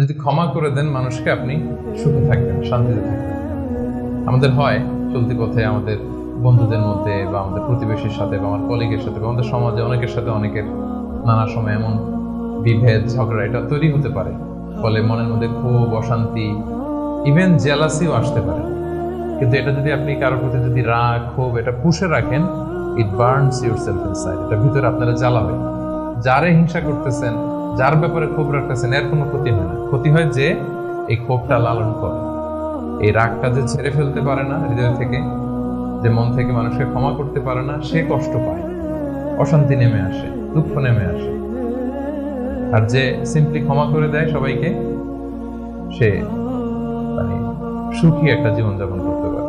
যদি ক্ষমা করে দেন মানুষকে, আপনি সুখে থাকবেন, শান্তিতে থাকবেন। আমাদের হয় চলতি পথে আমাদের বন্ধুদের মধ্যে বা আমাদের প্রতিবেশীর সাথে বা আমার কলিগের সাথে বা আমাদের সমাজে অনেকের সাথে অনেকের নানা সময় এমন বিভেদ ঝগড়া এটা তৈরি হতে পারে, ফলে মনের মধ্যে ক্ষোভ, অশান্তি, ইভেন জেলাসিও আসতে পারে। কিন্তু এটা যদি আপনি কারোর প্রতি যদি রাগ, ক্ষোভ এটা পুষে রাখেন, ইট বার্নস ইউর সেলফ ইনসাইড, এটা ভিতরে আপনারা জ্বালাবে। যারে হিংসা করতেছেন, যার ব্যাপারে ক্ষোভ রাখতেছেন, এর কোনো ক্ষতি হয় না। ক্ষতি হয় যে এই ক্ষোভটা লালন করে, এই রাগটা যে ছেড়ে ফেলতে পারে না হৃদয় থেকে, যে মন থেকে মানুষকে ক্ষমা করতে পারে না, সে কষ্ট পায়, অশান্তি নেমে আসে, দুঃখ নেমে আসে। আর যে সিম্পলি ক্ষমা করে দেয় সবাইকে, সে মানে সুখী একটা জীবনযাপন করতে পারে।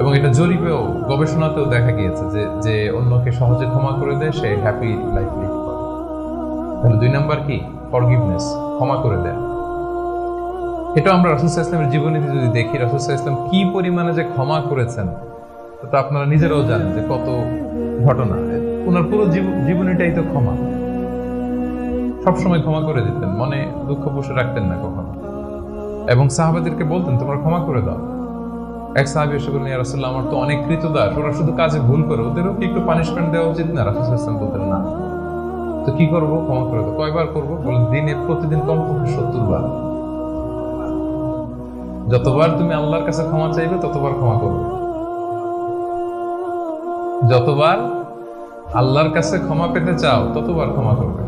এবং এটা জরিপেও, গবেষণাতেও দেখা গিয়েছে যে যে অন্যকে সহজে ক্ষমা করে দেয় সে হ্যাপি লাইফ লিড করে। তাহলে 2 নাম্বার কি? ফরগিভনেস, ক্ষমা করে দেয়। এটা আমরা রাসূল সাল্লাল্লাহু আলাইহি ওয়াসাল্লামের জীবনীতে যদি দেখি, রাসূল সাল্লাল্লাহু আলাইহি ওয়াসাল্লাম কি পরিমাণে যে ক্ষমা করেছেন, তো আপনারা নিজেরাও জানেন যে কত ঘটনা। ওনার পুরো জীবনীটাই তো ক্ষমা। সবসময় ক্ষমা করে দিতেন, মনে দুঃখ পুষে রাখতেন না কখনো। এবং সাহাবাদেরকে বলতেন তোমরা ক্ষমা করে দাও। এক সাহাবী এসে বললেন, ইয়া রাসূলুল্লাহ, আমার তো অনেক কৃতদাস, ওরা শুধু কাজে ভুল করে, ওদেরও কি একটু পানিশমেন্ট দেওয়া উচিত না? রাসূল সাল্লাল্লাহু আলাইহি ওয়াসাল্লাম বলতেন না। তো কি করবো? ক্ষমা করে দাও। কয়বার করবো? বলে দিনে প্রতিদিন কমপক্ষে 70 বার। যতবার তুমি আল্লাহর কাছে ক্ষমা চাইবে ততবার ক্ষমা করবে। যতবার আল্লাহর কাছে ক্ষমা পেতে চাও ততবার ক্ষমা করবে।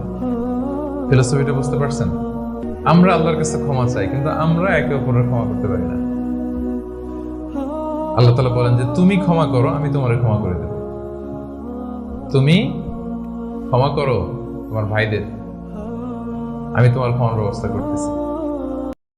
ফিলোসফিটা বুঝতে পারছেন? আমরা আল্লাহর কাছে ক্ষমা চাই, কিন্তু আমরা একে অপরের ক্ষমা করতে পারি না। আল্লাহ তাআলা বলেন যে তুমি ক্ষমা করো, আমি তোমারে ক্ষমা করে দেব। তুমি ক্ষমা করো তোমার ভাইদের, আমি তোমার ক্ষমার ব্যবস্থা করতেছি।